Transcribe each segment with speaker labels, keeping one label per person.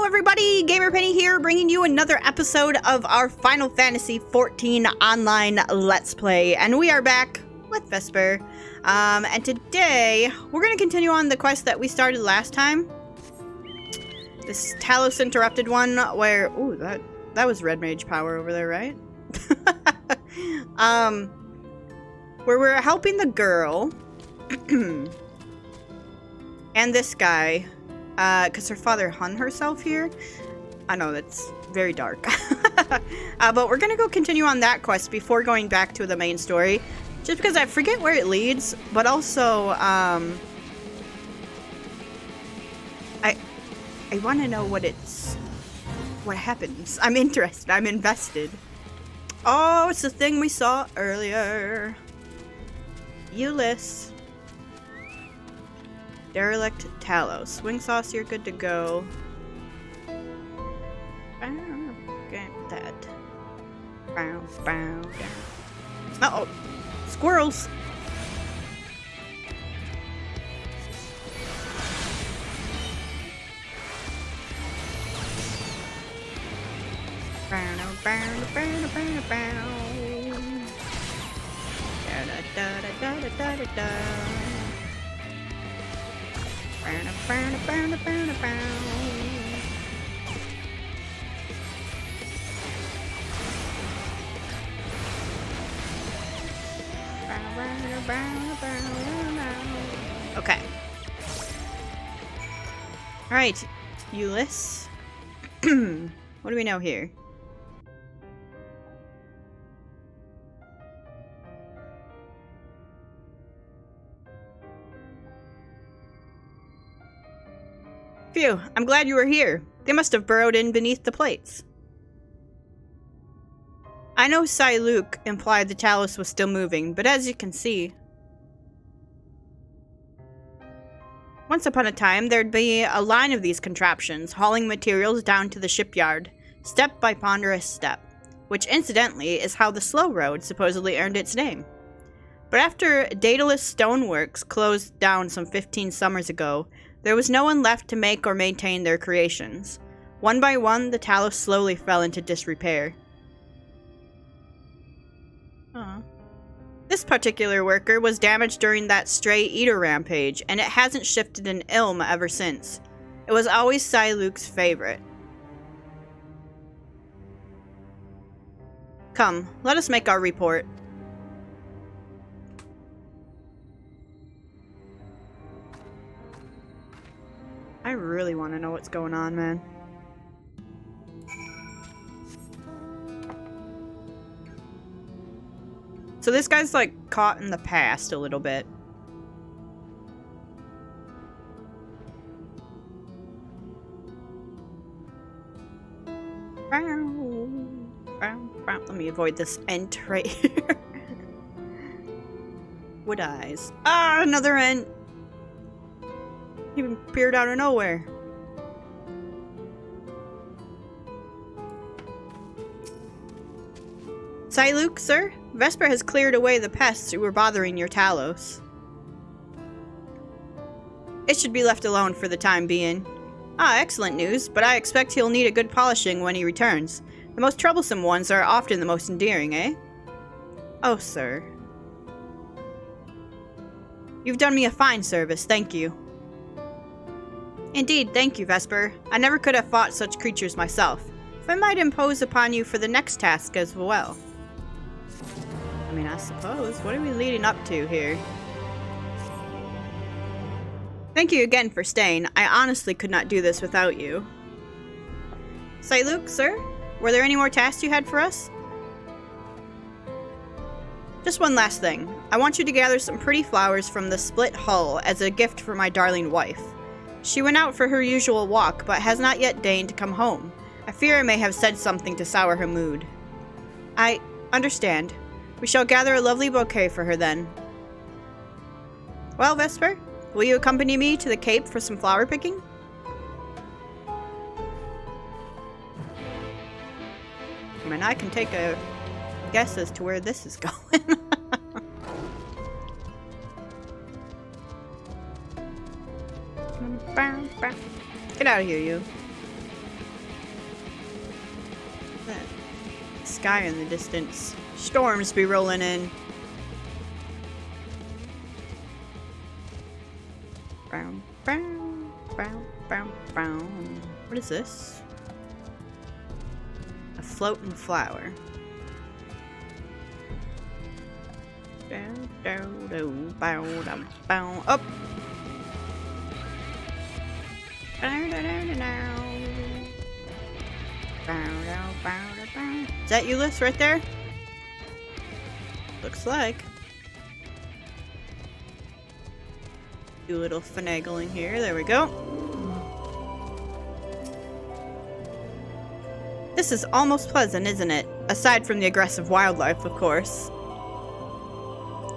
Speaker 1: Hello everybody, Gamer Penny here, bringing you another episode of our Final Fantasy XIV online Let's Play, and we are back with Vesper. And today, we're going to continue on the quest that we started last time. This Talos Interrupted one, where, ooh, that was Red Mage power over there, right? Where we're helping the girl, and this guy, because her father hung herself here. I know, that's very dark. But we're gonna go continue on that quest before going back to the main story. Just because I forget where it leads, but also, I want to know what happens. I'm interested. I'm invested. Oh, it's the thing we saw earlier. Euless. Derelict Talos. Swing sauce, you're good to go. Get that. Bow, bow, down. Uh-oh. Squirrels! Bow, bow, bow, bow, bow. Da da da da da da da. Okay. Alright, Euless. What do we know here? Phew, I'm glad you were here. They must have burrowed in beneath the plates. I know Luke implied the Talos was still moving, but as you can see... Once upon a time, there'd be a line of these contraptions, hauling materials down to the shipyard, step by ponderous step, which incidentally is how the slow road supposedly earned its name. But after Daedalus Stoneworks closed down some 15 summers ago, there was no one left to make or maintain their creations. One by one, the Talos slowly fell into disrepair. This particular worker was damaged during that stray eater rampage, and it hasn't shifted an ilm ever since. It was always Luke's favorite. Come, let us make our report. I really want to know what's going on, man. So this guy's like caught in the past a little bit. Let me avoid this ent right here. Wood eyes. Ah, another ent. He appeared out of nowhere. Luke, sir? Vesper has cleared away the pests who were bothering your Talos. It should be left alone for the time being. Ah, excellent news, but I expect he'll need a good polishing when he returns. The most troublesome ones are often the most endearing, eh? Oh, sir. You've done me a fine service, thank you. Indeed, thank you, Vesper. I never could have fought such creatures myself. If I might impose upon you for the next task as well. I mean, I suppose. What are we leading up to here? Thank you again for staying. I honestly could not do this without you. Luke, sir? Were there any more tasks you had for us? Just one last thing. I want you to gather some pretty flowers from the split hull as a gift for my darling wife. She went out for her usual walk, but has not yet deigned to come home. I fear I may have said something to sour her mood. I understand. We shall gather a lovely bouquet for her then. Well, Vesper, will you accompany me to the Cape for some flower picking? I mean, I can take a guess as to where this is going. Get out of here, you. That sky in the distance. Storms be rolling in. Bow, bow, bow, bow, bow. What is this? A floating flower. Down, down, down, bow, down, bow, up. Bow, down, down, down. Bow, down, bow, down. Is that Euless right there? Looks like. Do a little finagling here. There we go. This is almost pleasant, isn't it? Aside from the aggressive wildlife, of course.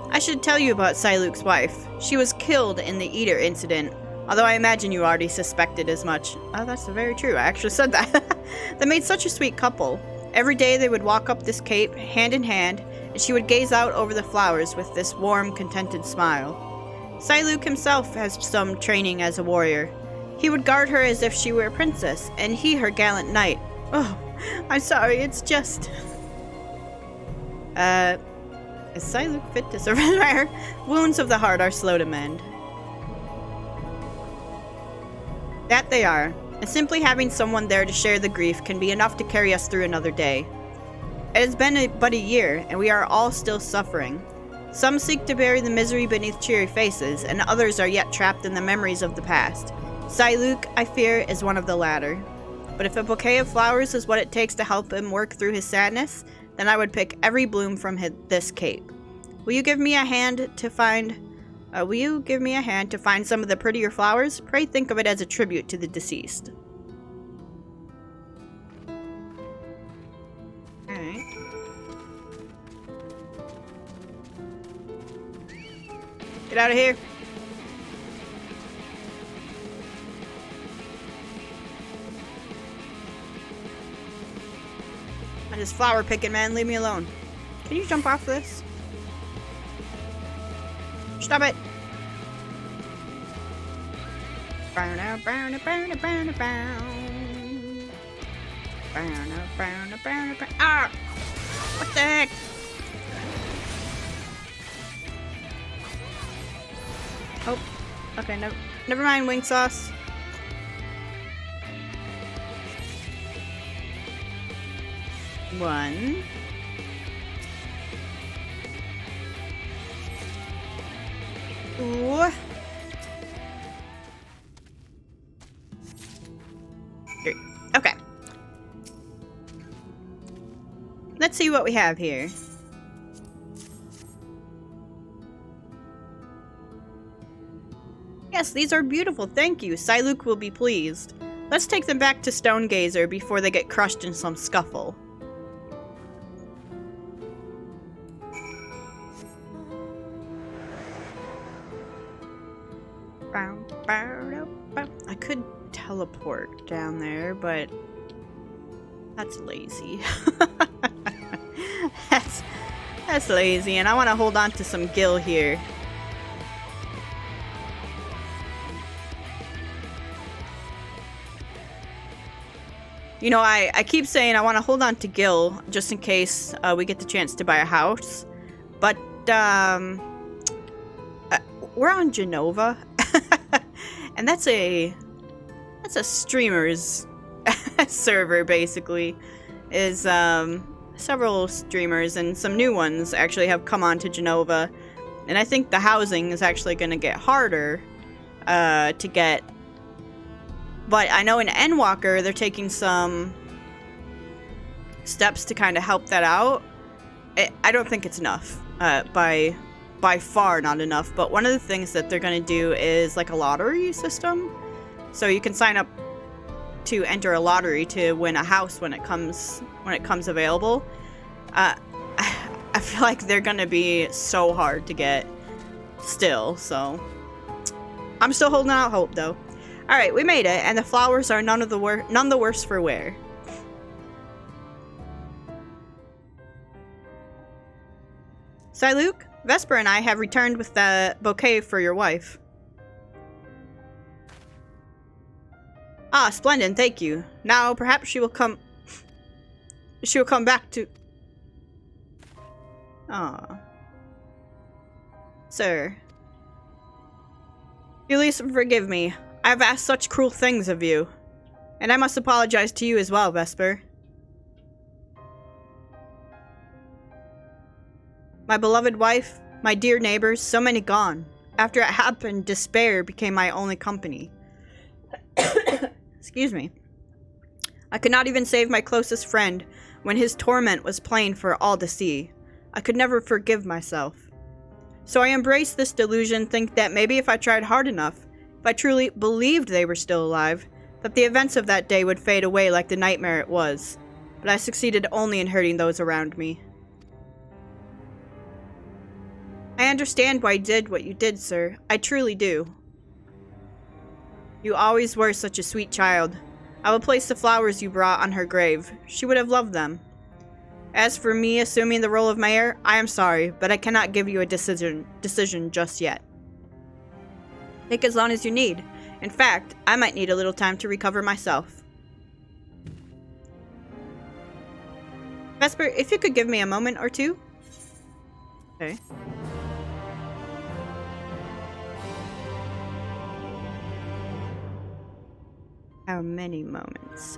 Speaker 1: I should tell you about Siluk's wife. She was killed in the Eater incident, although I imagine you already suspected as much. Oh, that's very true. I actually said that. They made such a sweet couple. Every day they would walk up this cape, hand in hand, and she would gaze out over the flowers with this warm, contented smile. Siluk himself has some training as a warrior. He would guard her as if she were a princess, and he her gallant knight. Oh, I'm sorry, it's just... Is Siluk fit to survive? Wounds of the heart are slow to mend. That they are, and simply having someone there to share the grief can be enough to carry us through another day. It has been but a year, and we are all still suffering. Some seek to bury the misery beneath cheery faces, and others are yet trapped in the memories of the past. Siluk, I fear, is one of the latter. But if a bouquet of flowers is what it takes to help him work through his sadness, then I would pick every bloom from this cape. Will you give me a hand to find some of the prettier flowers? Pray think of it as a tribute to the deceased. Alright. Get out of here. I'm just flower picking, man. Leave me alone. Can you jump off this? Stop it. Burn out, burn out, burn out, burn out, burn out. Burn out, burn out, burn out, burn out. Ah! What the heck? Oh, okay, never mind, wing sauce. One. Ooh. Okay. Let's see what we have here. Yes, these are beautiful, thank you. Siluk will be pleased. Let's take them back to Stonegazer before they get crushed in some scuffle. I could teleport down there, but that's lazy. That's lazy, and I want to hold on to some gil here. You know, I keep saying I want to hold on to gil just in case we get the chance to buy a house, but we're on Jenova. And that's a streamers server, basically. Is several streamers and some new ones actually have come on to Jenova, and I think the housing is actually going to get harder to get. But I know in Endwalker they're taking some steps to kind of help that out. I don't think it's enough. By far not enough, but one of the things that they're going to do is like a lottery system. So you can sign up to enter a lottery to win a house when it comes available. I feel like they're going to be so hard to get still, so I'm still holding out hope though. All right, we made it, and the flowers are none the worse for wear. Siluk, Vesper and I have returned with the bouquet for your wife. Ah, splendid, thank you. Now, perhaps she She'll come back to... Aw. Sir. Please forgive me. I have asked such cruel things of you. And I must apologize to you as well, Vesper. My beloved wife, my dear neighbors, so many gone. After it happened, despair became my only company. Excuse me. I could not even save my closest friend when his torment was plain for all to see. I could never forgive myself. So I embraced this delusion, think that maybe if I tried hard enough, if I truly believed they were still alive, that the events of that day would fade away like the nightmare it was. But I succeeded only in hurting those around me. I understand why you did what you did, sir. I truly do. You always were such a sweet child. I will place the flowers you brought on her grave. She would have loved them. As for me assuming the role of mayor, I am sorry, but I cannot give you a decision just yet. Take as long as you need. In fact, I might need a little time to recover myself. Vesper, if you could give me a moment or two. Okay. How many moments?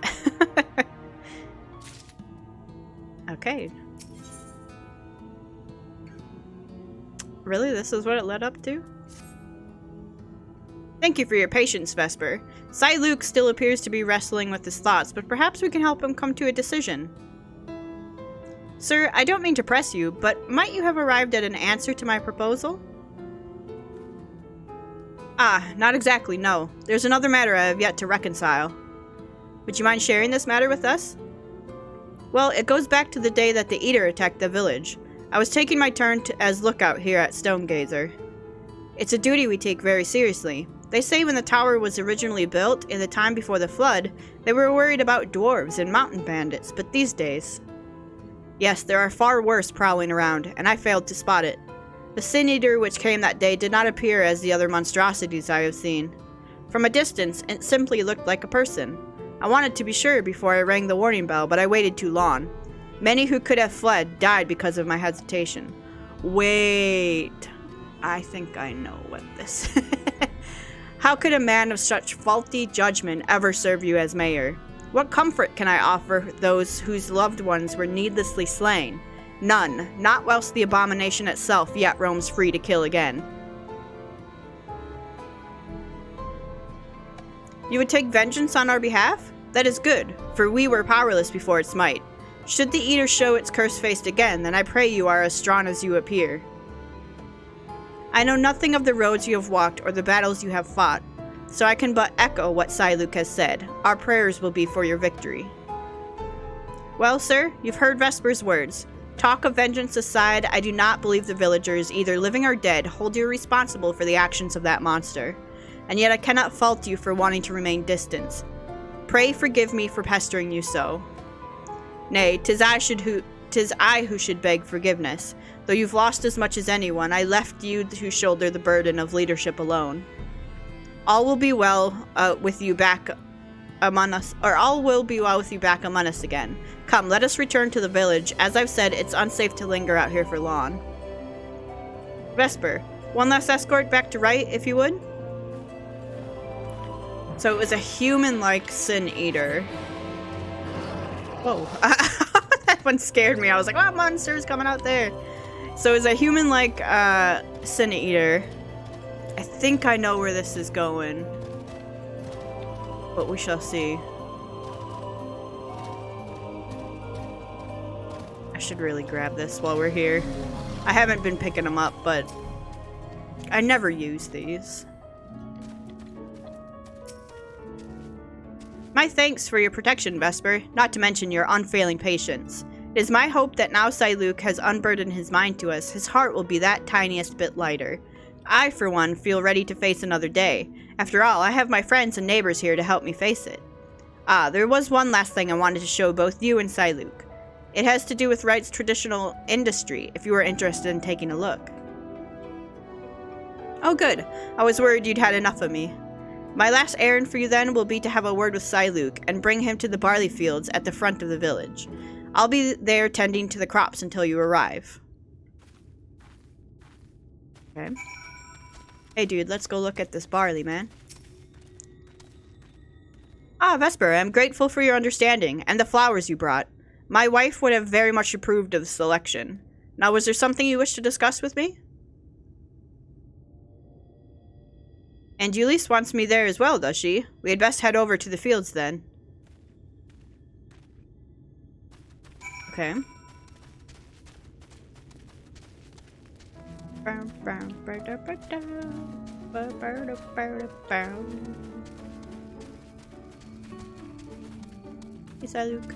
Speaker 1: Okay. Really? This is what it led up to? Thank you for your patience, Vesper. Luke still appears to be wrestling with his thoughts, but perhaps we can help him come to a decision. Sir, I don't mean to press you, but might you have arrived at an answer to my proposal? Ah, not exactly, no. There's another matter I have yet to reconcile. Would you mind sharing this matter with us? Well, it goes back to the day that the Eater attacked the village. I was taking my turn as lookout here at Stonegazer. It's a duty we take very seriously. They say when the tower was originally built, in the time before the flood, they were worried about dwarves and mountain bandits, but these days... Yes, there are far worse prowling around, and I failed to spot it. The Sin Eater which came that day did not appear as the other monstrosities I have seen. From a distance, it simply looked like a person. I wanted to be sure before I rang the warning bell, but I waited too long. Many who could have fled died because of my hesitation. Wait. I think I know what this is. How could a man of such faulty judgment ever serve you as mayor? What comfort can I offer those whose loved ones were needlessly slain? None, not whilst the abomination itself yet roams free to kill again. You would take vengeance on our behalf? That is good, for we were powerless before its might. Should the Eater show its curse face again, then I pray you are as strong as you appear. I know nothing of the roads you have walked or the battles you have fought, so I can but echo what Luke has said. Our prayers will be for your victory. Well, sir, you've heard Vesper's words. Talk of vengeance aside, I do not believe the villagers, either living or dead, hold you responsible for the actions of that monster. And yet I cannot fault you for wanting to remain distant. Pray forgive me for pestering you so. Nay, 'tis I who should beg forgiveness. Though you've lost as much as anyone, I left you to shoulder the burden of leadership alone. All will be well with you back among us, or all will be well with you back among us again. Come, let us return to the village. As I've said, it's unsafe to linger out here for long. Vesper, one last escort back to right, if you would. So it was a human-like Sin Eater. Whoa. That one scared me. I was like, oh, monster's coming out there. So it's a human-like Sin Eater. I think I know where this is going. But we shall see. I should really grab this while we're here. I haven't been picking them up, but I never use these. My thanks for your protection, Vesper, not to mention your unfailing patience. It is my hope that now Luke has unburdened his mind to us, his heart will be that tiniest bit lighter. I, for one, feel ready to face another day. After all, I have my friends and neighbors here to help me face it. Ah, there was one last thing I wanted to show both you and Luke. It has to do with Wright's traditional industry, if you were interested in taking a look. Oh good, I was worried you'd had enough of me. My last errand for you then will be to have a word with Luke and bring him to the barley fields at the front of the village. I'll be there tending to the crops until you arrive. Okay. Hey dude, let's go look at this barley, man. Ah, Vesper, I'm grateful for your understanding and the flowers you brought. My wife would have very much approved of the selection. Now, was there something you wish to discuss with me? And Ulysses wants me there as well, does she? We had best head over to the fields then. Okay. Yes, Luke.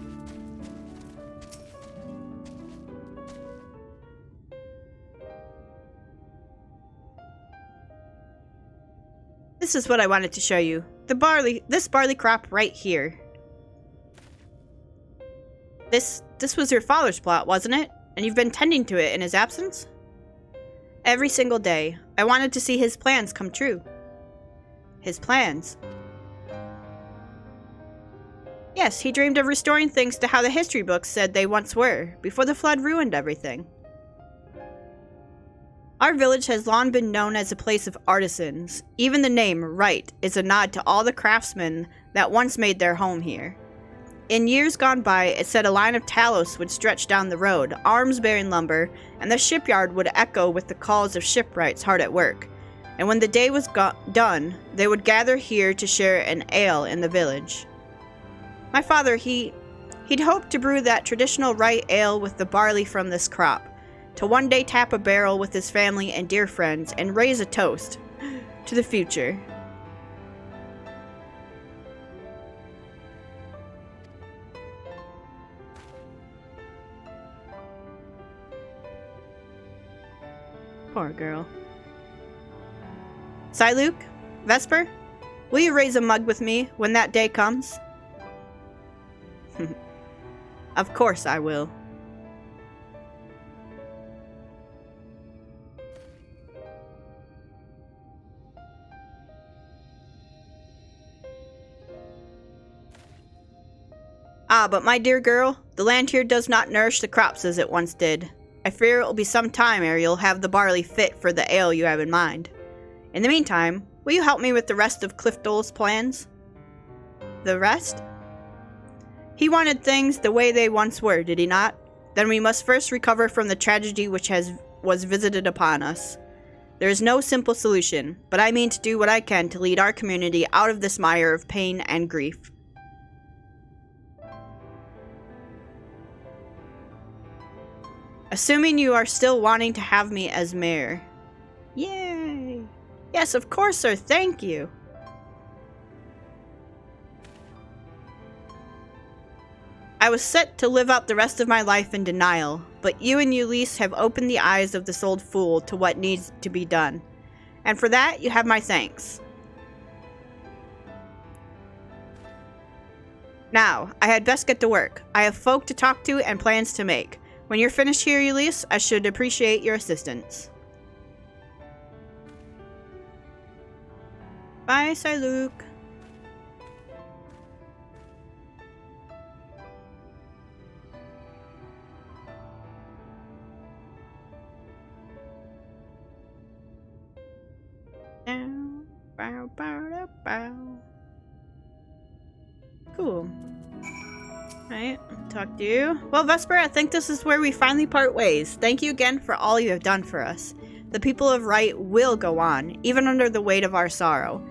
Speaker 1: This is what I wanted to show you. This barley crop right here. This was your father's plot, wasn't it? And you've been tending to it in his absence? Every single day, I wanted to see his plans come true. His plans? Yes, he dreamed of restoring things to how the history books said they once were, before the flood ruined everything. Our village has long been known as a place of artisans. Even the name, Wright, is a nod to all the craftsmen that once made their home here. In years gone by, it said a line of talos would stretch down the road, arms bearing lumber, and the shipyard would echo with the calls of shipwrights hard at work. And when the day was done, they would gather here to share an ale in the village. My father, he'd hoped to brew that traditional Wright ale with the barley from this crop, to one day tap a barrel with his family and dear friends and raise a toast to the future. Poor girl. Luke, Vesper, will you raise a mug with me when that day comes? Of course I will. Ah, but my dear girl, the land here does not nourish the crops as it once did. I fear it will be some time ere you'll have the barley fit for the ale you have in mind. In the meantime, will you help me with the rest of Cliff Dole's plans? The rest? He wanted things the way they once were, did he not? Then we must first recover from the tragedy which was visited upon us. There is no simple solution, but I mean to do what I can to lead our community out of this mire of pain and grief. Assuming you are still wanting to have me as mayor. Yay! Yes, of course, sir. Thank you. I was set to live out the rest of my life in denial, but you and Ulysses have opened the eyes of this old fool to what needs to be done. And for that, you have my thanks. Now, I had best get to work. I have folk to talk to and plans to make. When you're finished here, Ulysses, I should appreciate your assistance. Bye, Luke. Cool. Alright, talk to you. Well, Vesper, I think this is where we finally part ways. Thank you again for all you have done for us. The people of Wright will go on, even under the weight of our sorrow.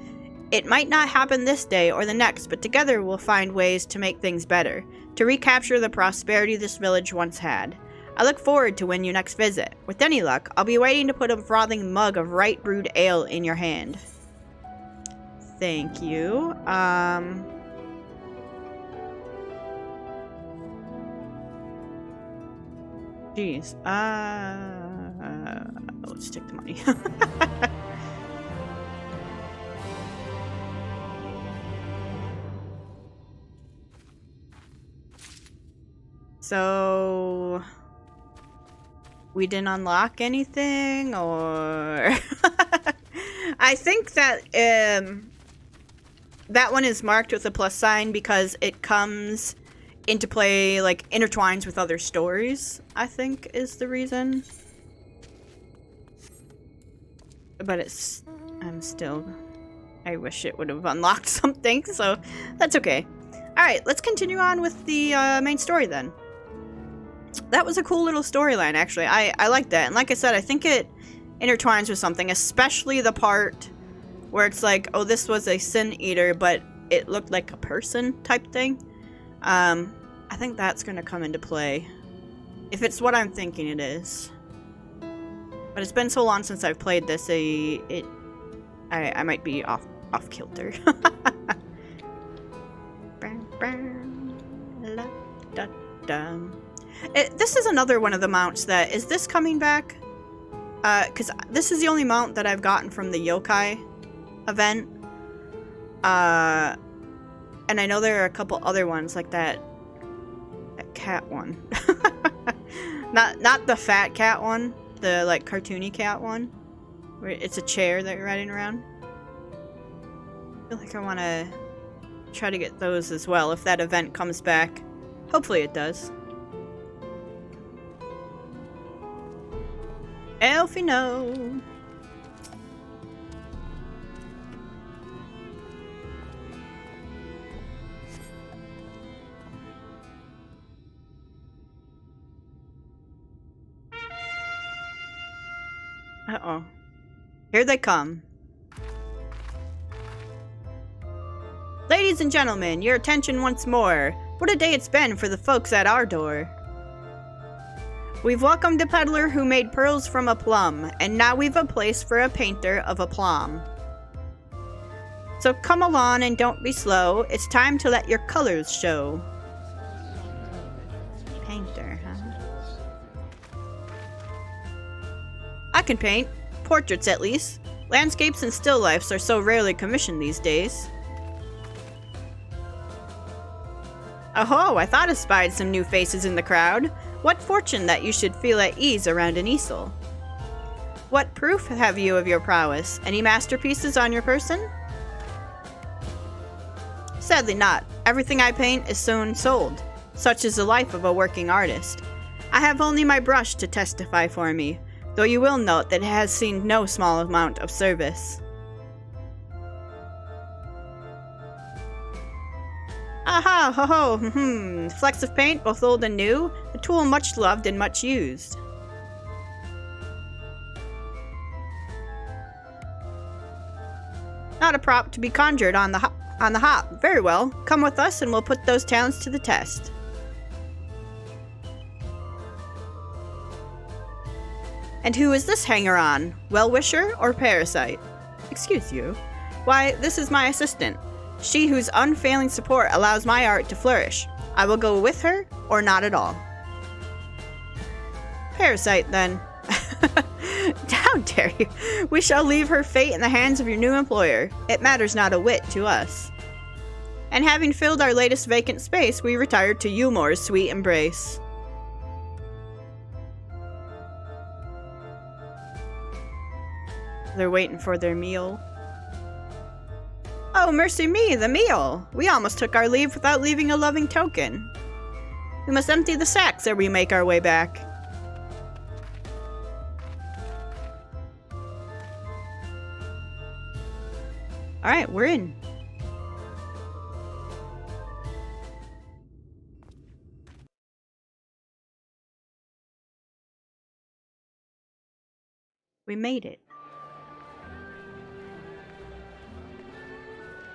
Speaker 1: It might not happen this day or the next, but together we'll find ways to make things better, to recapture the prosperity this village once had. I look forward to when you next visit. With any luck, I'll be waiting to put a frothing mug of Wright brewed ale in your hand. Thank you. Jeez. Let's take the money. So we didn't unlock anything, or I think that that one is marked with a plus sign because it comes interplay, like, intertwines with other stories, I think is the reason. But it's... I wish it would have unlocked something, so that's okay. Alright, let's continue on with the main story then. That was a cool little storyline, actually. I like that. And like I said, I think it intertwines with something, especially the part where it's like, oh, this was a sin eater, but it looked like a person type thing. I think that's going to come into play. If it's what I'm thinking it is. But it's been so long since I've played this, I might be off kilter. This is another one of the mounts that... Is this coming back? Because this is the only mount that I've gotten from the yokai event. And I know there are a couple other ones like that cat one. Not the fat cat one. The, like, cartoony cat one. Where it's a chair that you're riding around. I feel like I want to try to get those as well if that event comes back. Hopefully it does. Elfie, no. Uh-oh. Here they come. Ladies and gentlemen, your attention once more. What a day it's been for the folks at our door. We've welcomed a peddler who made pearls from a plum, and now we've a place for a painter of a plum. So come along and don't be slow. It's time to let your colors show. Painter, huh? I can paint. Portraits, at least. Landscapes and still lifes are so rarely commissioned these days. Oh, I thought I spied some new faces in the crowd. What fortune that you should feel at ease around an easel. What proof have you of your prowess? Any masterpieces on your person? Sadly not. Everything I paint is soon sold. Such is the life of a working artist. I have only my brush to testify for me, though you will note that it has seen no small amount of service. Aha, ho ho, flecks of paint, both old and new, a tool much loved and much used. Not a prop to be conjured on the hop. Very well, come with us and we'll put those talents to the test. And who is this hanger-on? Well-wisher or parasite? Excuse you. Why, this is my assistant. She whose unfailing support allows my art to flourish. I will go with her, or not at all. Parasite, then. How dare you? We shall leave her fate in the hands of your new employer. It matters not a whit to us. And having filled our latest vacant space, we retired to Eulmore's sweet embrace. They're waiting for their meal. Oh, mercy me, the meal! We almost took our leave without leaving a loving token. We must empty the sacks ere we make our way back. Alright, we're in. We made it.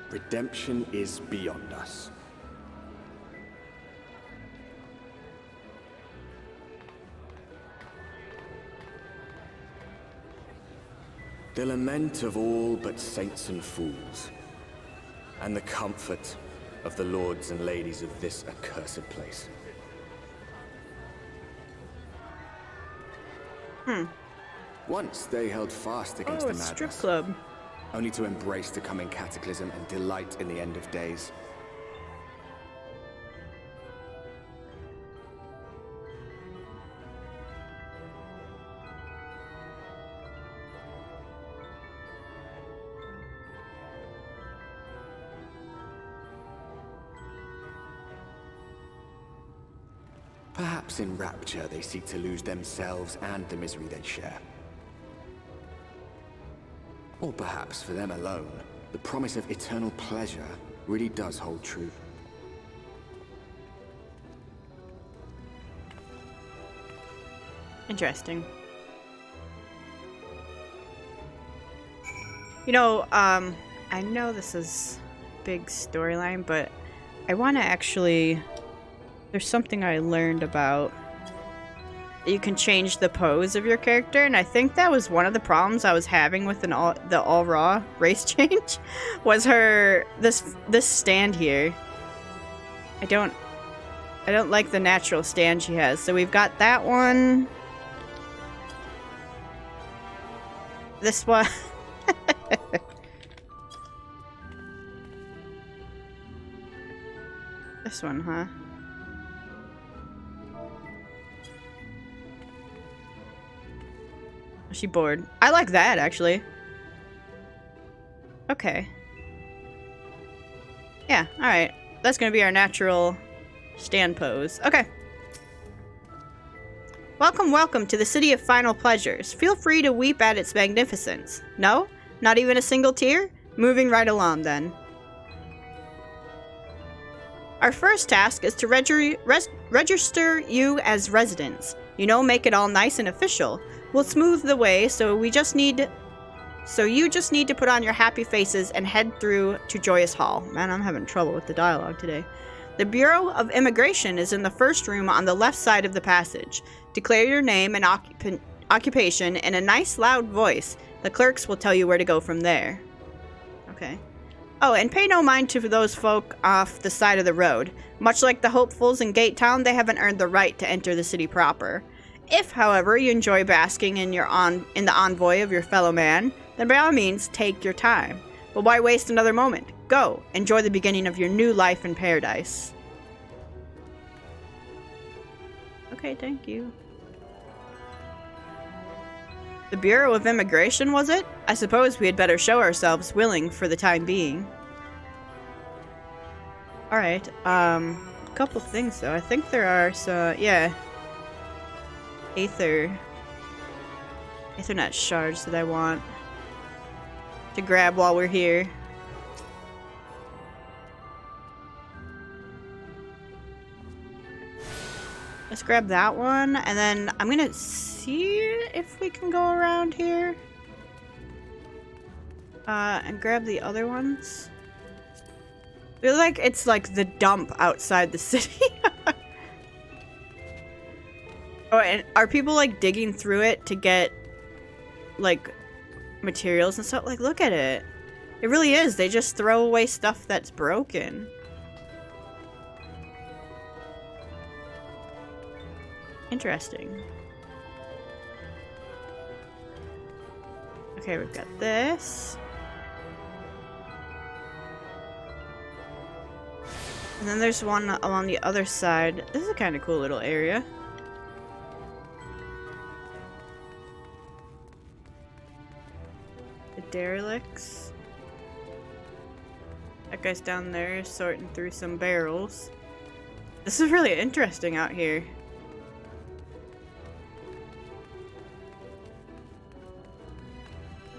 Speaker 2: Redemption is beyond us. The lament of all but saints and fools, and the comfort of the lords and ladies of this accursed place. Once they held fast against the madness.
Speaker 1: Strip club.
Speaker 2: Only to embrace the coming cataclysm and delight in the end of days. Perhaps in rapture they seek to lose themselves and the misery they share. Or perhaps for them alone, the promise of eternal pleasure really does hold true.
Speaker 1: Interesting. You know, I know this is a big storyline, but I want to actually... There's something I learned about. You can change the pose of your character, and I think that was one of the problems I was having with the all raw race change. Was this stand here. I don't like the natural stand she has. So we've got that one. This one. This one, huh? Is she bored? I like that, actually. Okay. Yeah, alright. That's gonna be our natural stand pose. Okay. Welcome, welcome to the City of Final Pleasures. Feel free to weep at its magnificence. No? Not even a single tear? Moving right along, then. Our first task is to register you as residents. You know, make it all nice and official. We'll smooth the way, so you just need to put on your happy faces and head through to Joyous Hall. Man, I'm having trouble with the dialogue today. The Bureau of Immigration is in the first room on the left side of the passage. Declare your name and occupation in a nice loud voice. The clerks will tell you where to go from there. Okay. Oh, and pay no mind to those folk off the side of the road. Much like the hopefuls in Gate Town, they haven't earned the right to enter the city proper. If, however, you enjoy basking in the envoy of your fellow man, then by all means, take your time. But why waste another moment? Go, enjoy the beginning of your new life in paradise. Okay, thank you. The Bureau of Immigration, was it? I suppose we had better show ourselves willing for the time being. Alright, a couple things though. I think there are some, yeah. Aethernet shards that I want to grab while we're here. Let's grab that one, and then I'm gonna see if we can go around here. And grab the other ones. I feel like it's like the dump outside the city. Oh, and are people like digging through it to get like materials and stuff? Like, look at it. It really is. They just throw away stuff that's broken. Interesting. Okay, we've got this. And then there's one along the other side. This is a kind of cool little area. The derelicts. That guy's down there sorting through some barrels. This is really interesting out here.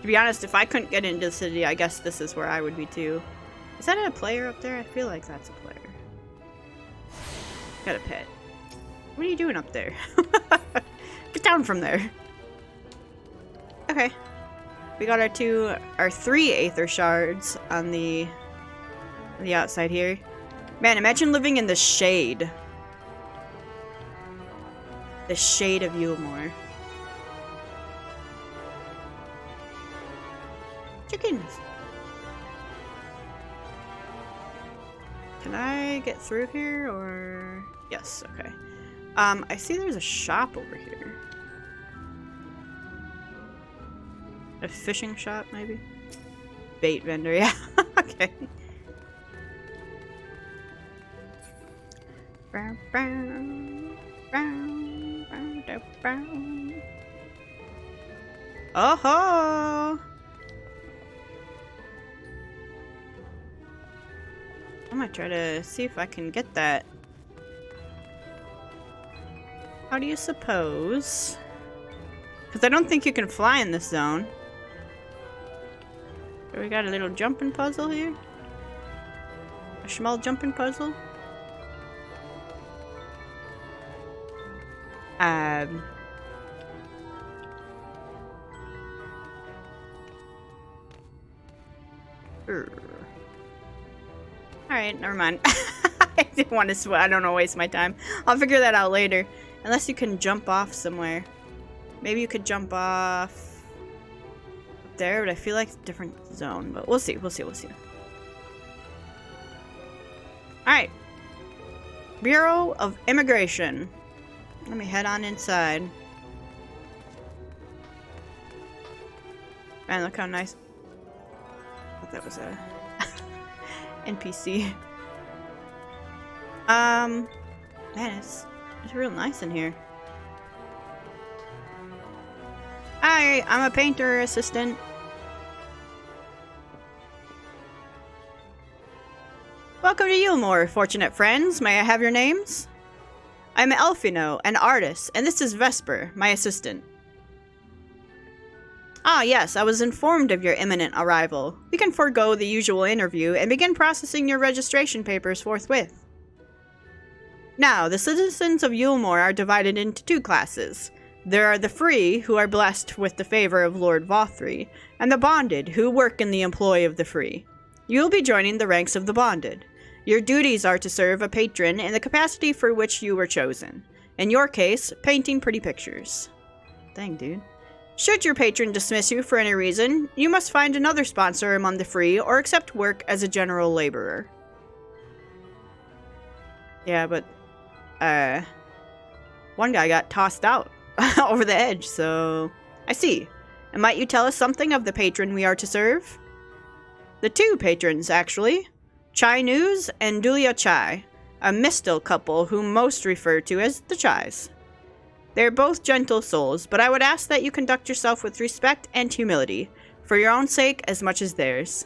Speaker 1: To be honest, if I couldn't get into the city, I guess this is where I would be too. Is that a player up there? I feel like that's a player. Got a pet. What are you doing up there? Get down from there. Okay. We got our 3 Aether shards on the outside here. Man, imagine living in the shade. The shade of Eulmore. Chickens. Can I get through here, or... Yes, okay. I see there's a shop over here. A fishing shop, maybe? Bait vendor, yeah. Okay. Oh-ho! I'm gonna try to see if I can get that. How do you suppose? Because I don't think you can fly in this zone. So we got a little jumping puzzle here. A small jumping puzzle. Alright, never mind. I didn't want to sweat. I don't want to waste my time. I'll figure that out later. Unless you can jump off somewhere. Maybe you could jump off up there, but I feel like it's a different zone. But we'll see, we'll see, we'll see. Alright. Bureau of Immigration. Let me head on inside. Man, look how nice. I thought that was a NPC. Man, it's real nice in here. Hi, I'm a painter assistant. Welcome to Eulmore, fortunate friends. May I have your names? I'm Elfino, an artist, and this is Vesper, my assistant. Ah, yes, I was informed of your imminent arrival. We can forego the usual interview and begin processing your registration papers forthwith. Now, the citizens of Eulmore are divided into two classes. There are the free, who are blessed with the favor of Lord Vothri, and the bonded, who work in the employ of the free. You will be joining the ranks of the bonded. Your duties are to serve a patron in the capacity for which you were chosen. In your case, painting pretty pictures. Dang, dude. Should your patron dismiss you for any reason, you must find another sponsor among the free or accept work as a general laborer. Yeah, but, one guy got tossed out over the edge, so... I see. And might you tell us something of the patron we are to serve? The two patrons, actually. Chai News and Dulia Chai, a Mistil couple whom most refer to as the Chais. They're both gentle souls, but I would ask that you conduct yourself with respect and humility, for your own sake as much as theirs.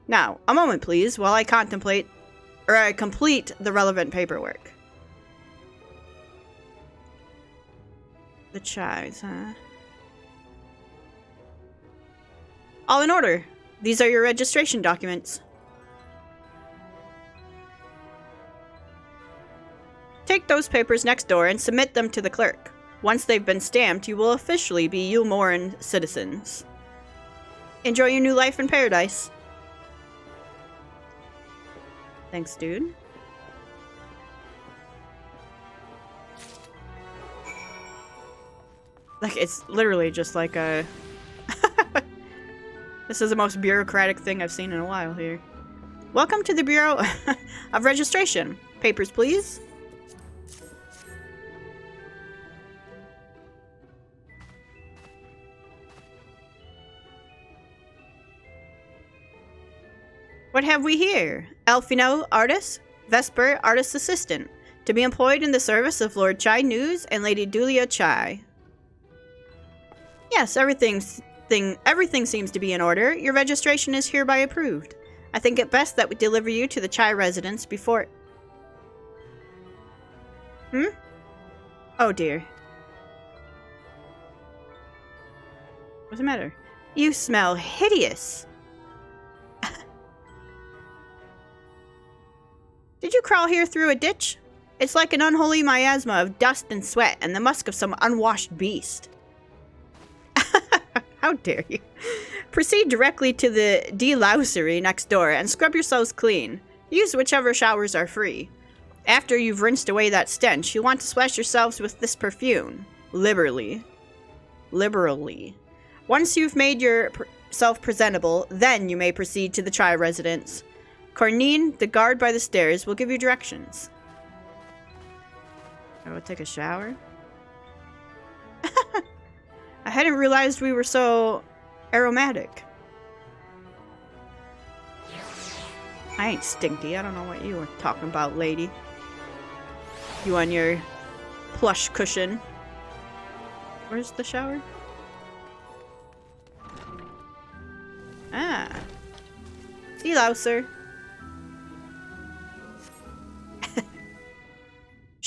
Speaker 1: Now, a moment please, while I complete the relevant paperwork. The Chais, huh? All in order. These are your registration documents. Take those papers next door and submit them to the clerk. Once they've been stamped, you will officially be Eulmoran citizens. Enjoy your new life in paradise. Thanks, dude. Like, it's literally just like a... This is the most bureaucratic thing I've seen in a while here. Welcome to the Bureau of Registration. Papers, please. What have we here? Elfino, artist. Vesper, artist assistant. To be employed in the service of Lord Chai News and Lady Dulia Chai. Yes, everything seems to be in order. Your registration is hereby approved. I think it best that we deliver you to the Chai residence before... Oh dear. What's the matter? You smell hideous. Did you crawl here through a ditch? It's like an unholy miasma of dust and sweat and the musk of some unwashed beast. How dare you? Proceed directly to the delousery next door and scrub yourselves clean. Use whichever showers are free. After you've rinsed away that stench, you'll want to splash yourselves with this perfume. Liberally. Once you've made yourself presentable, then you may proceed to the Chai residence. Cornine, the guard by the stairs, will give you directions. I will take a shower. I hadn't realized we were so aromatic. I ain't stinky. I don't know what you were talking about, lady. You on your plush cushion. Where's the shower? Ah. Delouser.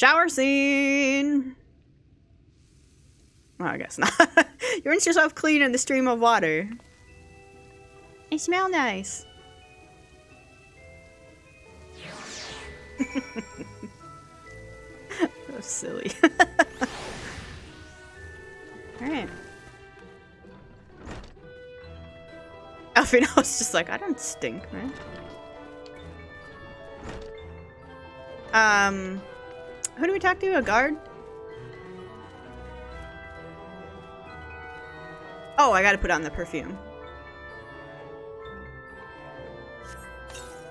Speaker 1: Shower scene! Well, I guess not. You rinse yourself clean in the stream of water. You smell nice. That's silly. Alright. Alfino's just like, I don't stink, man. Who do we talk to? A guard? Oh, I gotta put on the perfume.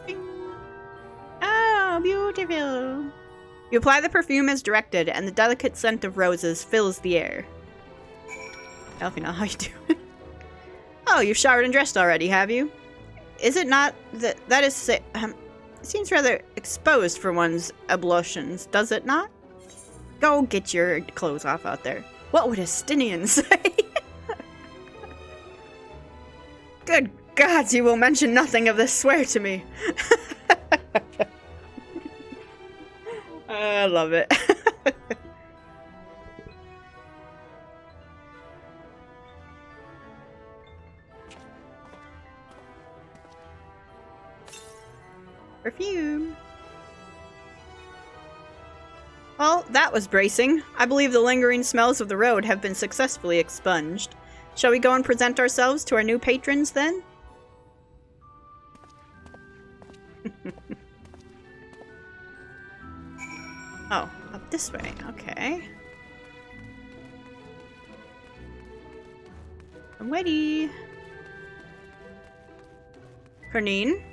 Speaker 1: Bing. Oh, beautiful. You apply the perfume as directed, and the delicate scent of roses fills the air. Alfina, how you doing? Oh, you've showered and dressed already, have you? Is it not that is it seems rather exposed for one's ablutions, does it not? Go get your clothes off out there. What would a Stinian say? Good gods, you will mention nothing of this, swear to me. I love it. Perfume. Well, that was bracing. I believe the lingering smells of the road have been successfully expunged. Shall we go and present ourselves to our new patrons, then? Oh, up this way. Okay. I'm ready. Hernine?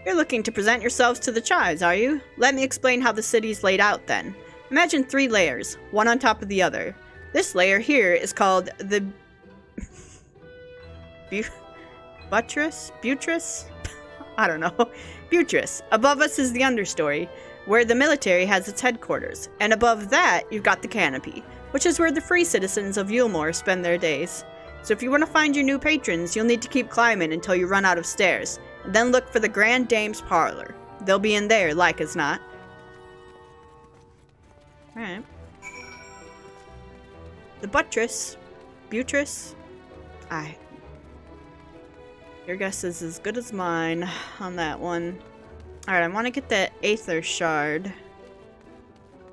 Speaker 1: You're looking to present yourselves to the Chives, are you? Let me explain how the city's laid out, then. Imagine 3 layers, one on top of the other. This layer here is called the... Buttress? I don't know. Buttress. Above us is the understory, where the military has its headquarters. And above that, you've got the canopy, which is where the free citizens of Eulmore spend their days. So if you want to find your new patrons, you'll need to keep climbing until you run out of stairs. And then look for the Grand Dame's parlor. They'll be in there, like as not. Alright. The buttress. Buttress. Your guess is as good as mine on that one. Alright, I want to get the Aether Shard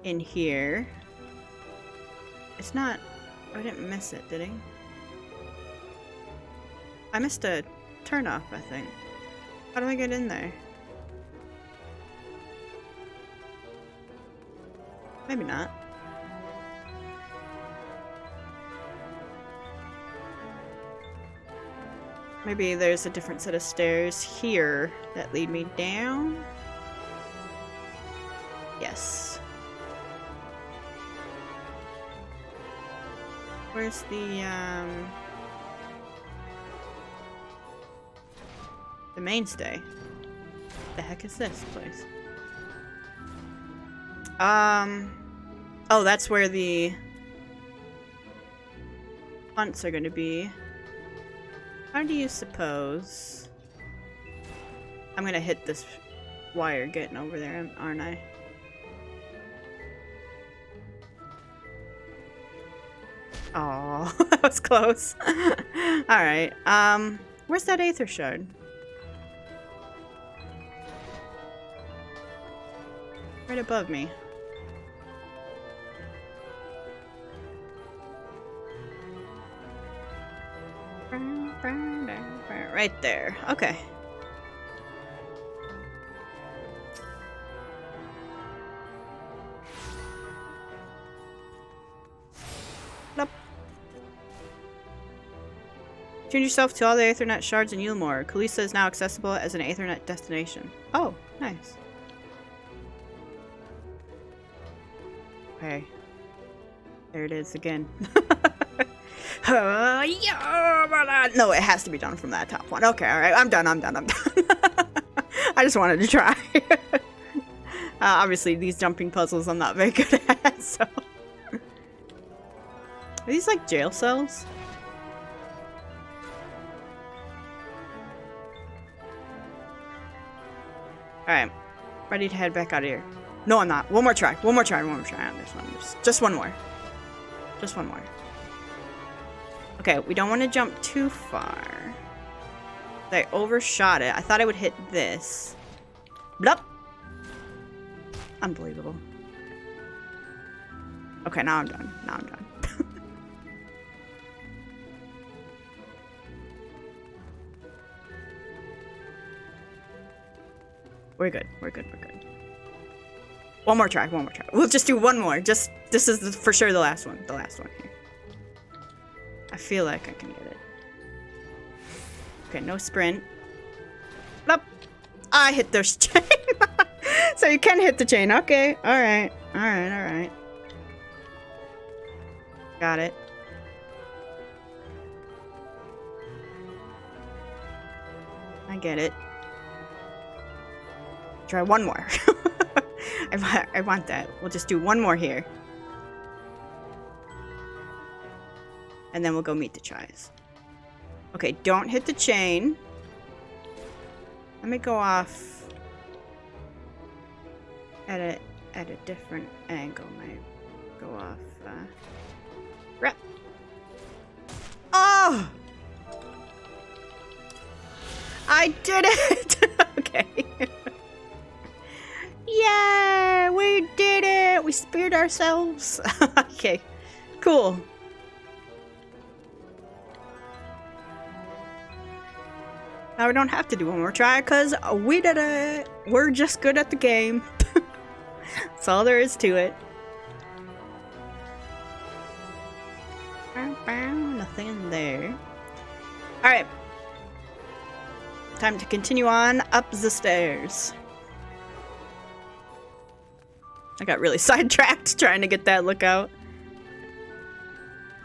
Speaker 1: in here. It's not... I didn't miss it, did I? I missed a turn-off, I think. How do I get in there? Maybe not. Maybe there's a different set of stairs here that lead me down. Yes. Where's the mainstay? The heck is this place? Oh, that's where the hunts are gonna be. How do you suppose I'm gonna hit this wire getting over there, aren't I? Oh, that was close. Alright, where's that Aether Shard? Right above me. Right there. Okay. Nope. Tune yourself to all the Aethernet shards in Eulmore. Kalisa is now accessible as an Aethernet destination. Oh, nice. Okay. There it is again. No, it has to be done from that top one. Okay, alright. I'm done. I just wanted to try. Obviously, these jumping puzzles I'm not very good at, so... Are these like jail cells? Alright. Ready to head back out of here. No, I'm not. One more try. One more try. One more try on this one. Just one more. Just one more. Okay, we don't want to jump too far. I overshot it. I thought I would hit this. Blup. Unbelievable. Okay, now I'm done. Now I'm done. We're good. We're good. We're good. One more try. One more try. We'll just do one more. This is for sure the last one. The last one here. I feel like I can get it. Okay, no sprint. Up. I hit the chain. So you can hit the chain. Okay. All right. All right. All right. Got it. I get it. Try one more. I want that. We'll just do one more here. And then we'll go meet the Chais. Okay, don't hit the chain. Let me go off at a different angle. Might go off. Rep. Oh! I did it! Okay. Yeah, we did it! We speared ourselves. Okay, cool. Now we don't have to do one more try because we did it. We're just good at the game. That's all there is to it. Nothing in there. Alright. Time to continue on up the stairs. I got really sidetracked trying to get that lookout.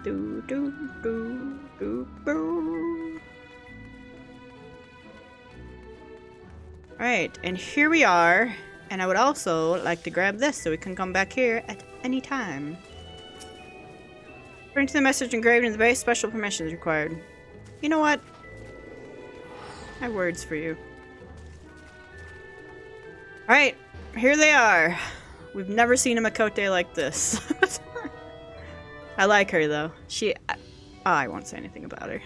Speaker 1: Do do do do do. Alright, and here we are. And I would also like to grab this so we can come back here at any time. According to the message engraved in the base, special permission is required. You know what? I have words for you. Alright, here they are. We've never seen a Makote like this. I like her though. I won't say anything about her.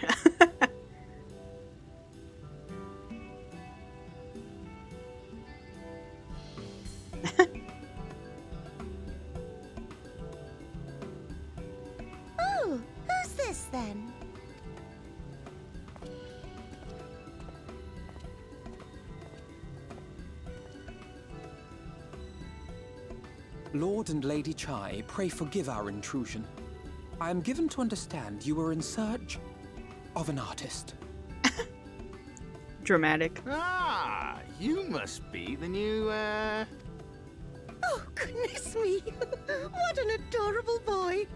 Speaker 3: Oh, who's this then?
Speaker 4: Lord and Lady Chai, pray forgive our intrusion. I am given to understand you were in search of an artist.
Speaker 1: Dramatic.
Speaker 5: Ah, you must be the new,
Speaker 3: Oh, goodness me. What an adorable boy.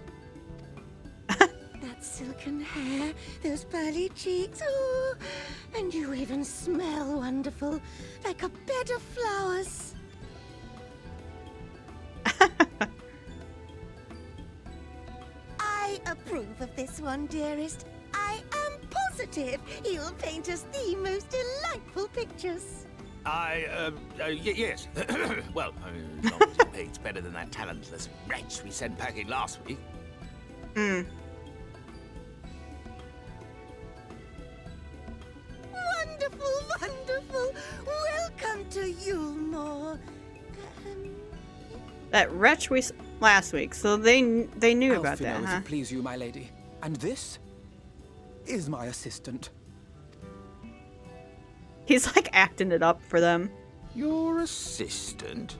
Speaker 3: That silken hair, those pearly cheeks, oh, and you even smell wonderful, like a bed of flowers. I approve of this one, dearest. I am positive he'll paint us the most delightful pictures.
Speaker 5: yes. Well, as long as he paints better than that talentless wretch we sent packing last week.
Speaker 1: Hmm.
Speaker 3: Wonderful, wonderful. Welcome to Eulmore.
Speaker 1: That wretch we last week, so they knew about that,
Speaker 4: Alphinaud,
Speaker 1: huh?
Speaker 4: if it please you, my lady. And this is my assistant.
Speaker 1: He's like acting it up for them.
Speaker 5: Your assistant?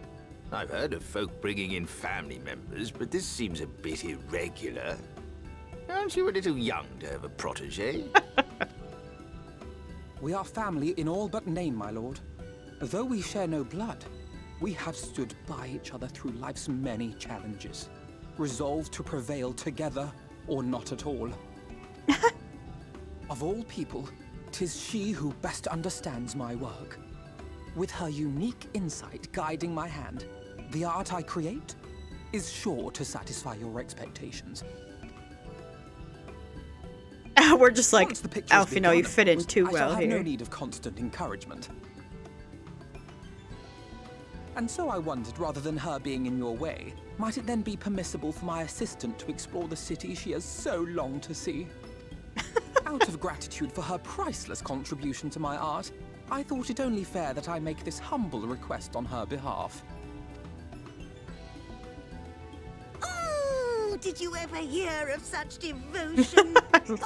Speaker 5: I've heard of folk bringing in family members, but this seems a bit irregular. Aren't you a little young to have a protege?
Speaker 4: We are family in all but name, my lord. Though we share no blood, we have stood by each other through life's many challenges, resolved to prevail together or not at all. Of all people, 'tis she who best understands my work. With her unique insight guiding my hand, the art I create is sure to satisfy your expectations.
Speaker 1: We're just like,
Speaker 4: Once the picture's
Speaker 1: Alphinaud, you
Speaker 4: begun,
Speaker 1: fit in
Speaker 4: of course,
Speaker 1: too
Speaker 4: I shall
Speaker 1: well
Speaker 4: have
Speaker 1: here.
Speaker 4: no need of constant encouragement. And so I wondered, rather than her being in your way, might it then be permissible for my assistant to explore the city she has so longed to see? Out of gratitude for her priceless contribution to my art, I thought it only fair that I make this humble request on her behalf.
Speaker 3: Oh, did you ever hear of such devotion?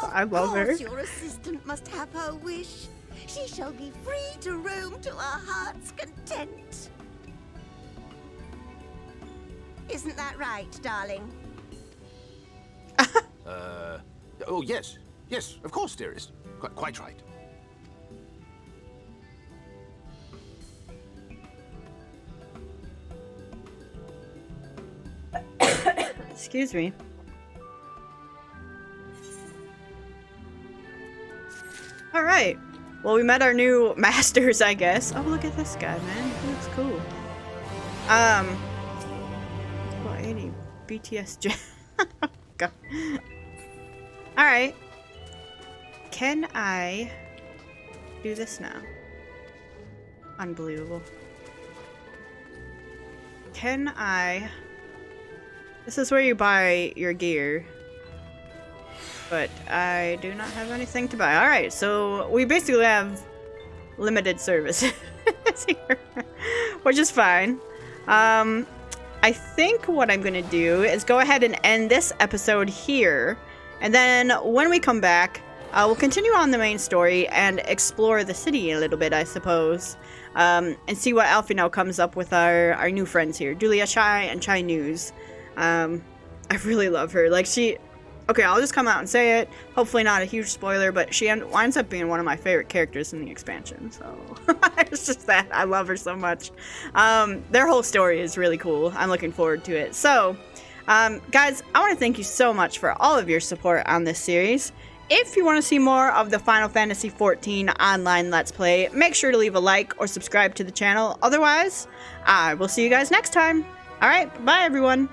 Speaker 1: I love her.
Speaker 3: Of course your assistant must have her wish. She shall be free to roam to her heart's content. Isn't that right, darling?
Speaker 5: Oh, yes. Yes, of course, dearest. Quite right.
Speaker 1: Excuse me. All right. Well, we met our new masters, I guess. Oh, look at this guy, man. He looks cool. Well, 80 BTS. God. All right. Can I do this now? Unbelievable. Can I... This is where you buy your gear. But I do not have anything to buy. Alright, so we basically have limited service here, which is fine. I think what I'm going to do is go ahead and end this episode here. And then when we come back, we'll continue on the main story and explore the city a little bit, I suppose. And see what Alfino comes up with our new friends here. Julia Chai and Chai News. I really love her. Like, she... Okay, I'll just come out and say it. Hopefully not a huge spoiler, but she winds up being one of my favorite characters in the expansion. So, it's just that. I love her so much. Their whole story is really cool. I'm looking forward to it. So, guys, I want to thank you so much for all of your support on this series. If you want to see more of the Final Fantasy XIV online Let's Play, make sure to leave a like or subscribe to the channel. Otherwise, I will see you guys next time. Alright, bye everyone.